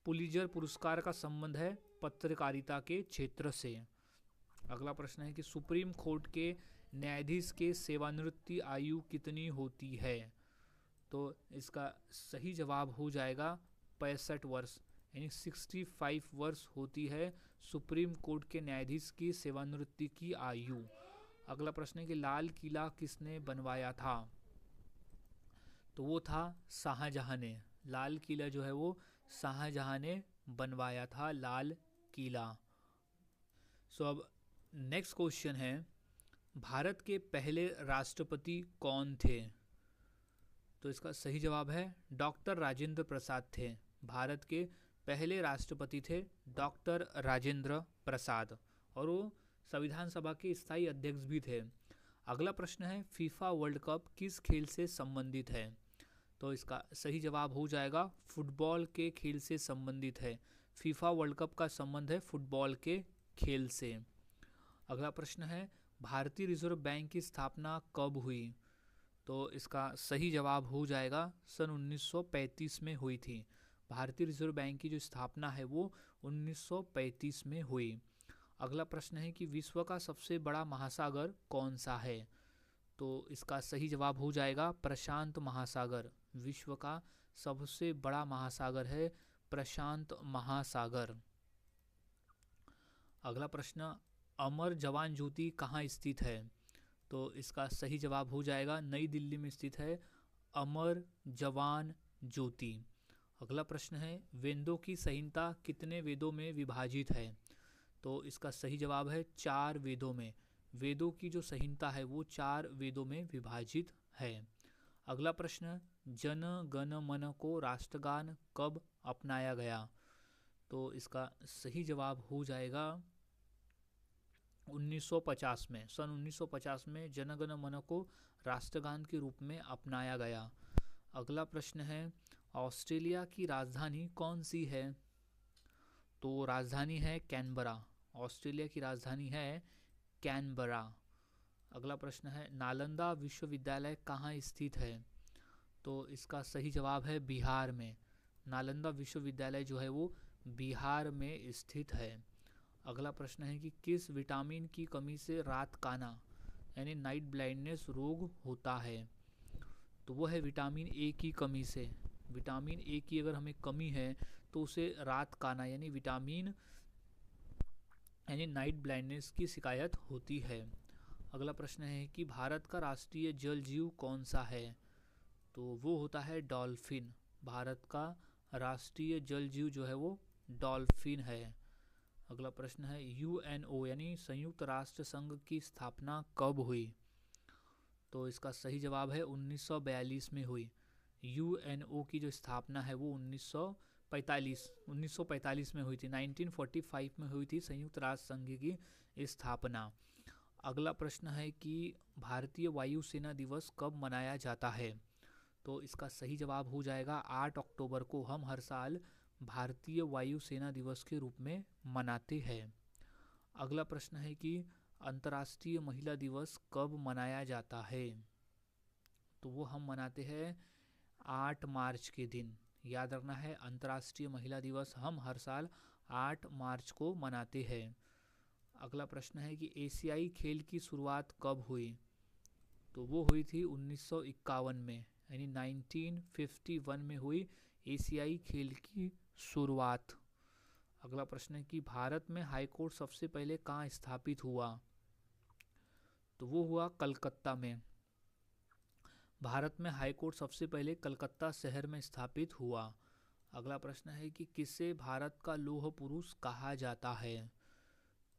पुलित्जर पुरस्कार का संबंध है पत्रकारिता के क्षेत्र से। अगला प्रश्न है कि सुप्रीम कोर्ट के न्यायाधीश के सेवानिवृत्ति आयु कितनी होती है? तो इसका सही जवाब हो जाएगा 65 वर्ष। यानी 65 वर्ष होती है सुप्रीम कोर्ट के न्यायाधीश की सेवानिवृत्ति की आयु। अगला प्रश्न है कि लाल किला किसने बनवाया था? तो वो था शाहजहां ने। लाल किला जो है वो शाहजहां ने बनवाया था, लाल किला। सो अब नेक्स्ट क्वेश्चन है, भारत के पहले राष्ट्रपति कौन थे? तो इसका सही जवाब है डॉक्टर राजेंद्र प्रसाद थे। भारत के पहले राष्ट्रपति थे डॉक्टर राजेंद्र प्रसाद, और वो संविधान सभा के स्थायी अध्यक्ष भी थे। अगला प्रश्न है, फीफा वर्ल्ड कप किस खेल से संबंधित है? तो इसका सही जवाब हो जाएगा फुटबॉल के खेल से संबंधित है। फीफा वर्ल्ड कप का संबंध है फुटबॉल के खेल से। अगला प्रश्न है, भारतीय रिजर्व बैंक की स्थापना कब हुई? तो इसका सही जवाब हो जाएगा सन 1935 में हुई थी। भारतीय रिजर्व बैंक की जो स्थापना है वो 1935 में हुई। अगला प्रश्न है कि विश्व का सबसे बड़ा महासागर कौन सा है? तो इसका सही जवाब हो जाएगा प्रशांत महासागर। विश्व का सबसे बड़ा महासागर है प्रशांत महासागर। अगला प्रश्न, अमर जवान ज्योति कहाँ स्थित है? तो इसका सही जवाब हो जाएगा नई दिल्ली में स्थित है अमर जवान ज्योति। अगला प्रश्न है, वेदों की संहिता कितने वेदों में विभाजित है? तो इसका सही जवाब है 4 वेदों में। वेदों की जो संहिता है वो 4 वेदों में विभाजित है। अगला प्रश्न, जन गण मन को राष्ट्रगान कब अपनाया गया? तो इसका सही जवाब हो जाएगा 1950 में। सन 1950 में जन गण मन को राष्ट्रगान के रूप में अपनाया गया। अगला प्रश्न है, ऑस्ट्रेलिया की राजधानी कौन सी है? तो राजधानी है कैनबरा। ऑस्ट्रेलिया की राजधानी है कैनबरा। अगला प्रश्न है, नालंदा विश्वविद्यालय कहाँ स्थित है? तो इसका सही जवाब है बिहार में। नालंदा विश्वविद्यालय जो है वो बिहार में स्थित है। अगला प्रश्न है कि किस विटामिन की कमी से रात काना यानी नाइट ब्लाइंडनेस रोग होता है? तो वो है विटामिन ए की कमी से। विटामिन ए की अगर हमें कमी है तो उसे रात काना यानी नाइट ब्लाइंडनेस की शिकायत होती है। अगला प्रश्न है कि भारत का राष्ट्रीय जल जीव कौन सा है? तो वो होता है डॉल्फिन। भारत का राष्ट्रीय जल जीव जो है वो डॉल्फिन है। अगला प्रश्न है, यूएनओ यानी संयुक्त राष्ट्र संघ की स्थापना कब हुई? तो इसका सही जवाब है 1942 में हुई। यूएनओ की जो स्थापना है वो 1945 में हुई थी। 1945 में हुई थी संयुक्त राष्ट्र संघ की स्थापना। अगला प्रश्न है कि भारतीय वायुसेना दिवस कब मनाया जाता है? तो इसका सही जवाब हो जाएगा 8 अक्टूबर को हम हर साल भारतीय वायुसेना दिवस के रूप में मनाते हैं। अगला प्रश्न है कि अंतर्राष्ट्रीय महिला दिवस कब मनाया जाता है? तो वो हम मनाते हैं 8 मार्च के दिन। याद रखना है, अंतर्राष्ट्रीय महिला दिवस हम हर साल 8 मार्च को मनाते हैं। अगला प्रश्न है कि एशियाई खेल की शुरुआत कब हुई? तो वो हुई थी 1951 में यानी 1951 में हुई एशियाई खेल की शुरुआत। अगला प्रश्न है कि भारत में हाईकोर्ट सबसे पहले कहाँ स्थापित हुआ? तो वो हुआ कलकत्ता में। भारत में हाईकोर्ट सबसे पहले कलकत्ता शहर में स्थापित हुआ। अगला प्रश्न है कि किसे भारत का लौह पुरुष कहा जाता है?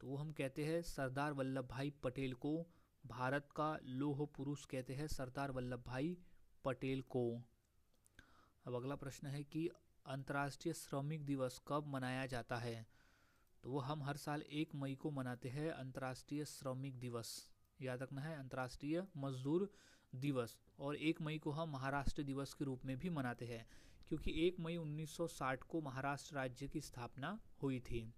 तो वो हम कहते हैं सरदार वल्लभ भाई पटेल को भारत का लौह पुरुष कहते हैं, सरदार वल्लभ भाई पटेल को। अब अगला प्रश्न है कि अंतर्राष्ट्रीय श्रमिक दिवस कब मनाया जाता है? तो वो हम हर साल 1 मई को मनाते हैं अंतर्राष्ट्रीय श्रमिक दिवस। याद रखना है, अंतर्राष्ट्रीय मजदूर दिवस। और 1 मई को हम महाराष्ट्र दिवस के रूप में भी मनाते हैं क्योंकि 1 मई 1960 को महाराष्ट्र राज्य की स्थापना हुई थी।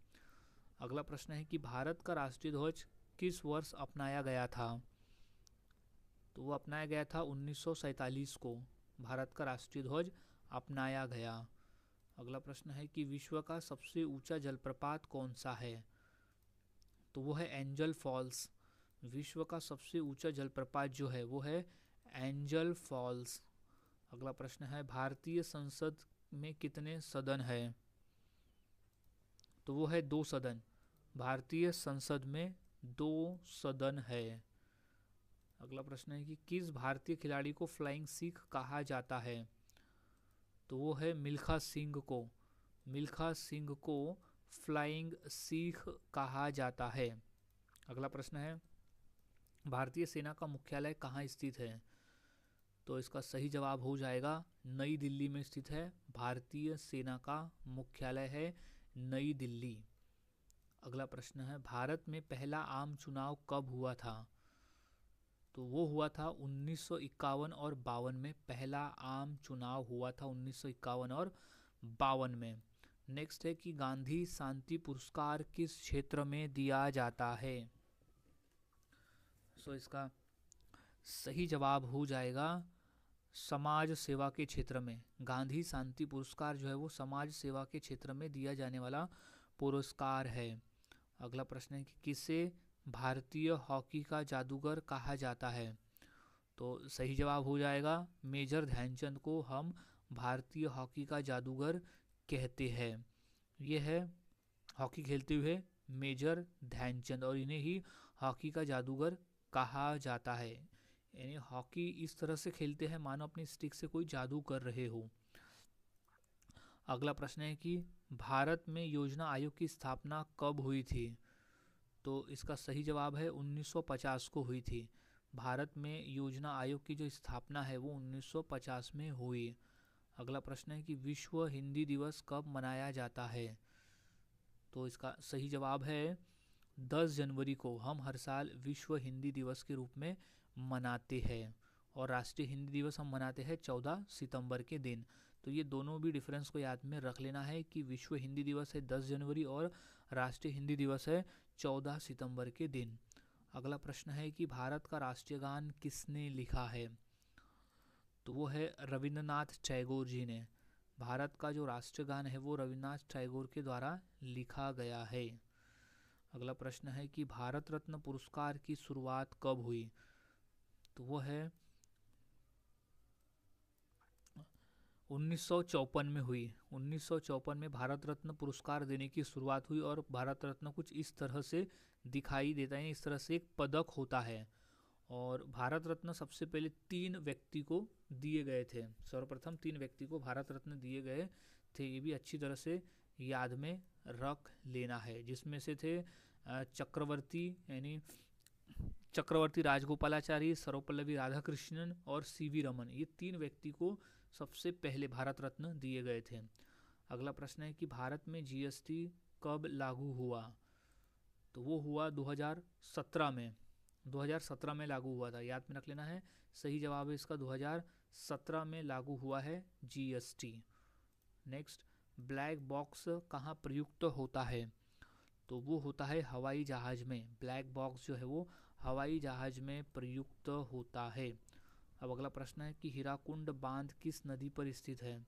अगला प्रश्न है कि भारत का राष्ट्रीय ध्वज किस वर्ष अपनाया गया था? तो वो अपनाया गया था 1947 को भारत का राष्ट्रीय ध्वज अपनाया गया। अगला प्रश्न है कि विश्व का सबसे ऊंचा जलप्रपात कौन सा है? तो वो है एंजल फॉल्स। विश्व का सबसे ऊंचा जलप्रपात जो है वो है एंजल फॉल्स। अगला प्रश्न है, भारतीय संसद में कितने सदन है? तो वो है 2 सदन। भारतीय संसद में 2 सदन है। अगला प्रश्न है कि किस भारतीय खिलाड़ी को फ्लाइंग सिख कहा जाता है? तो वो है मिल्खा सिंह को। मिल्खा सिंह को फ्लाइंग सिख कहा जाता है। अगला प्रश्न है भारतीय सेना का मुख्यालय कहाँ स्थित है? तो इसका सही जवाब हो जाएगा नई दिल्ली में स्थित है। भारतीय सेना का मुख्यालय है नई दिल्ली। अगला प्रश्न है भारत में पहला आम चुनाव कब हुआ था? तो वो हुआ था 1951 और 52 में। पहला आम चुनाव हुआ था 1951 और 52 में। नेक्स्ट है कि गांधी शांति पुरस्कार किस क्षेत्र में दिया जाता है? सो इसका सही जवाब हो जाएगा समाज सेवा के क्षेत्र में। गांधी शांति पुरस्कार जो है वो समाज सेवा के क्षेत्र में दिया जाने वाला पुरस्कार है। अगला प्रश्न है कि किसे भारतीय हॉकी का जादूगर कहा जाता है? तो सही जवाब हो जाएगा मेजर ध्यानचंद को हम भारतीय हॉकी का जादूगर कहते हैं। ये है हॉकी खेलते हुए मेजर ध्यानचंद और इन्हें ही हॉकी का जादूगर कहा जाता है। यानी हॉकी इस तरह से खेलते हैं मानो अपनी स्टिक से कोई जादू कर रहे हो। अगला प्रश्न है कि भारत में योजना आयोग की स्थापना कब हुई थी? तो इसका सही जवाब है 1950 को हुई थी। भारत में योजना आयोग की जो स्थापना है वो 1950 में हुई। अगला प्रश्न है कि विश्व हिंदी दिवस कब मनाया जाता है? तो इसका सही जवाब है 10 जनवरी को हम हर साल विश्व हिंदी दिवस के रूप में मनाते हैं। और राष्ट्रीय हिंदी दिवस हम मनाते हैं 14 सितंबर के दिन। तो ये दोनों भी डिफरेंस को याद में रख लेना है कि विश्व हिंदी दिवस है 10 जनवरी और राष्ट्रीय हिंदी दिवस है 14 सितंबर के दिन। अगला प्रश्न है कि भारत का राष्ट्रीय गान किसने लिखा है? तो वो है रविंद्रनाथ टैगोर जी ने। भारत का जो राष्ट्रीय गान है वो रविंद्रनाथ टैगोर के द्वारा लिखा गया है। अगला प्रश्न है कि भारत रत्न पुरस्कार की शुरुआत कब हुई? तो वो है 1954 में हुई। 1954 में भारत रत्न पुरस्कार देने की शुरुआत हुई और भारत रत्न कुछ इस तरह से दिखाई देता है, इस तरह से एक पदक होता है। और भारत रत्न सबसे पहले 3 व्यक्ति को दिए गए थे। सर्वप्रथम 3 व्यक्ति को भारत रत्न दिए गए थे। ये भी अच्छी तरह से याद में रख लेना है, जिसमें से थे चक्रवर्ती यानी चक्रवर्ती राजगोपालाचारी, सर्वपल्लवी राधाकृष्णन और सीवी रमन। ये 3 व्यक्ति को सबसे पहले भारत रत्न दिए गए थे। अगला प्रश्न है कि भारत में जीएसटी कब लागू हुआ? तो वो हुआ 2017 में। 2017 में लागू हुआ था, याद में रख लेना है। सही जवाब है इसका 2017 में लागू हुआ है जीएसटी। नेक्स्ट, ब्लैक बॉक्स कहाँ प्रयुक्त होता है? तो वो होता है हवाई जहाज में। ब्लैक बॉक्स जो है वो हवाई जहाज में प्रयुक्त होता है। अब अगला प्रश्न है कि हीराकुंड बांध किस नदी पर स्थित है?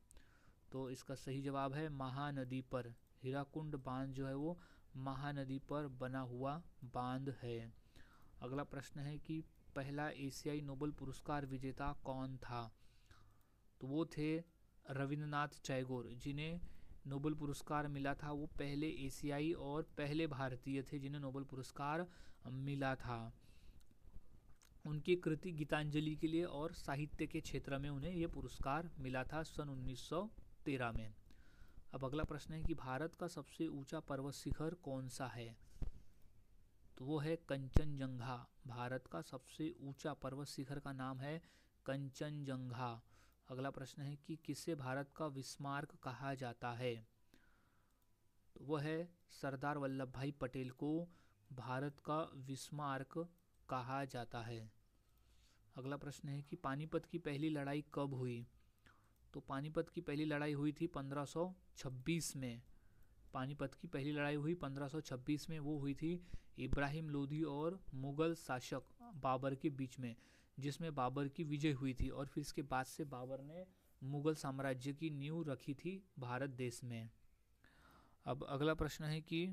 तो इसका सही जवाब है महानदी पर। हीराकुंड बांध जो है वो महानदी पर बना हुआ बांध है। अगला प्रश्न है कि पहला एशियाई नोबेल पुरस्कार विजेता कौन था? तो वो थे रविंद्रनाथ टैगोर, जिन्हें नोबेल पुरस्कार मिला था। वो पहले एशियाई और पहले भारतीय थे जिन्हें नोबेल पुरस्कार मिला था। उनकी कृति गीतांजलि के लिए और साहित्य के क्षेत्र में उन्हें यह पुरस्कार मिला था सन 1913 में। अब अगला प्रश्न है कि भारत का सबसे ऊंचा पर्वत शिखर कौन सा है? तो वो है कंचनजंगा। भारत का सबसे ऊंचा पर्वत शिखर का नाम है कंचनजंगा। अगला प्रश्न है कि किसे भारत का विस्मार्क कहा जाता है? तो वो है सरदार वल्लभ भाई पटेल को भारत का विस्मार्क कहा जाता है। अगला प्रश्न है कि पानीपत की पहली लड़ाई कब हुई? तो पानीपत की पहली लड़ाई हुई थी 1526 में। पानीपत की पहली लड़ाई हुई 1526 में। वो हुई थी इब्राहिम लोदी और मुगल शासक बाबर के बीच में, जिसमें बाबर की विजय हुई थी और फिर इसके बाद से बाबर ने मुगल साम्राज्य की नींव रखी थी भारत देश में। अब अगला प्रश्न है कि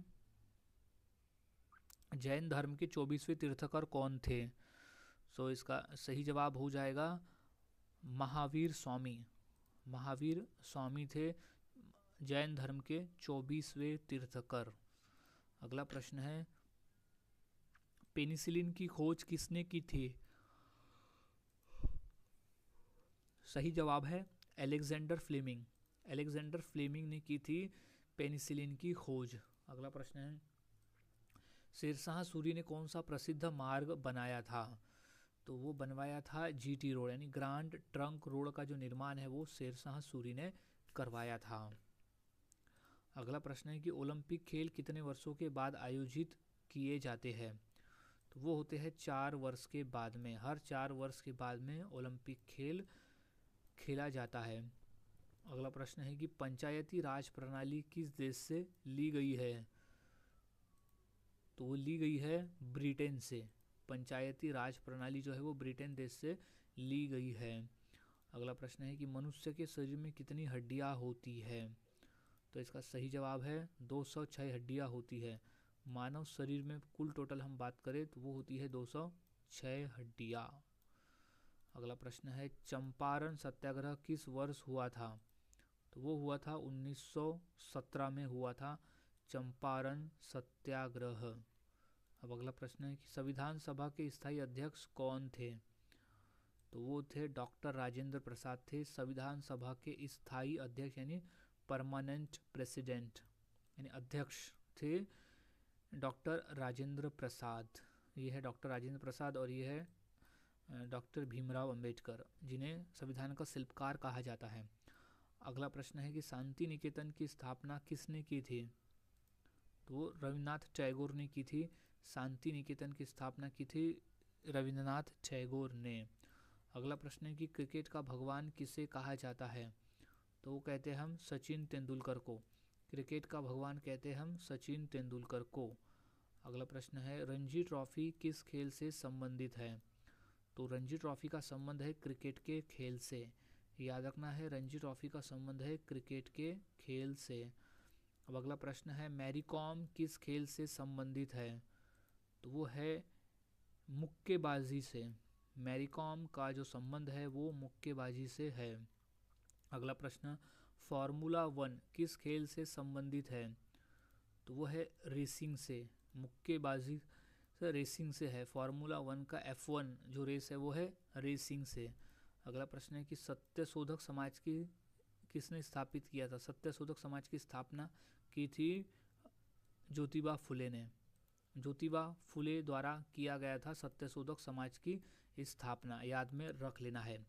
जैन धर्म के 24वें तीर्थकर कौन थे? सो इसका सही जवाब हो जाएगा महावीर स्वामी। महावीर स्वामी थे जैन धर्म के 24वें तीर्थकर। अगला प्रश्न है, पेनिसिलिन की खोज किसने की थी? सही जवाब है अलेक्जेंडर फ्लेमिंग। अलेक्जेंडर फ्लेमिंग ने की थी पेनिसिलिन की खोज। अगला प्रश्न है, शेरशाह सूरी ने कौन सा प्रसिद्ध मार्ग बनाया था? तो वो बनवाया था जीटी रोड, यानी ग्रांड ट्रंक रोड का जो निर्माण है वो शेरशाह सूरी ने करवाया था। अगला प्रश्न है कि ओलंपिक खेल कितने वर्षों के बाद आयोजित किए जाते हैं? तो वो होते हैं 4 वर्ष के बाद में। हर 4 वर्ष के बाद में ओलंपिक खेल खेला जाता है। अगला प्रश्न है कि पंचायती राज प्रणाली किस देश से ली गई है? तो वो ली गई है ब्रिटेन से। पंचायती राज प्रणाली जो है वो ब्रिटेन देश से ली गई है। अगला प्रश्न है कि मनुष्य के शरीर में कितनी हड्डियां होती है? तो इसका सही जवाब है 206 हड्डियां होती है। मानव शरीर में कुल टोटल हम बात करें तो वो होती है 206 हड्डियां। अगला प्रश्न है, चंपारण सत्याग्रह किस वर्ष हुआ था? तो वो हुआ था 1917 में हुआ था चंपारण सत्याग्रह। अब अगला प्रश्न है कि संविधान सभा के स्थायी अध्यक्ष कौन थे? तो वो थे डॉक्टर राजेंद्र प्रसाद थे संविधान सभा के स्थायी अध्यक्ष, यानी परमानेंट प्रेसिडेंट, यानी अध्यक्ष थे डॉक्टर राजेंद्र प्रसाद। ये है डॉक्टर राजेंद्र प्रसाद और ये है डॉक्टर भीमराव अंबेडकर, जिन्हें संविधान का शिल्पकार कहा जाता है। अगला प्रश्न है कि शांति निकेतन की स्थापना किसने की थी? तो रविन्द्रनाथ टैगोर ने की थी। शांति निकेतन की स्थापना की थी रविन्द्रनाथ टैगोर ने। अगला प्रश्न है कि क्रिकेट का भगवान किसे कहा जाता है? तो वो कहते हैं हम सचिन तेंदुलकर को। क्रिकेट का भगवान कहते हैं हम सचिन तेंदुलकर को। अगला प्रश्न है, रणजी ट्रॉफी किस खेल से संबंधित है? तो रणजी ट्रॉफी का संबंध है क्रिकेट के खेल से। याद रखना है, रणजी ट्रॉफी का संबंध है क्रिकेट के खेल से। अब अगला प्रश्न है, मैरी कॉम किस खेल से संबंधित है? तो वो है मुक्केबाजी से। मैरी कॉम का जो संबंध है वो मुक्केबाजी से है। अगला प्रश्न, फार्मूला 1 किस खेल से संबंधित है? तो वो है रेसिंग से। मुक्केबाजी से रेसिंग से है। फार्मूला 1 का F1 जो रेस है वो है रेसिंग से। अगला प्रश्न है कि सत्यशोधक समाज की किसने स्थापित किया था? सत्यशोधक समाज की स्थापना की थी ज्योतिबा फुले ने। ज्योतिबा फुले द्वारा किया गया था सत्यशोधक समाज की स्थापना, याद में रख लेना है।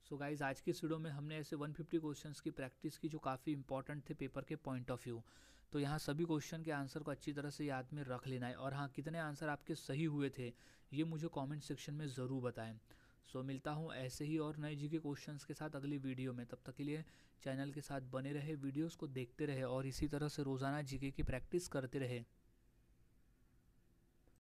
सो गाइज, आज की इस वीडियो में हमने ऐसे 150 क्वेश्चंस की प्रैक्टिस की जो काफ़ी इंपॉर्टेंट थे पेपर के पॉइंट ऑफ व्यू। तो यहाँ सभी क्वेश्चन के आंसर को अच्छी तरह से याद में रख लेना है। और हाँ, कितने आंसर आपके सही हुए थे ये मुझे कमेंट सेक्शन में ज़रूर बताएं। सो मिलता हूँ ऐसे ही और नए जीके क्वेश्चंस के साथ अगली वीडियो में। तब तक के लिए चैनल के साथ बने रहे, वीडियोज़ को देखते रहे और इसी तरह से रोज़ाना जीके की प्रैक्टिस करते रहे।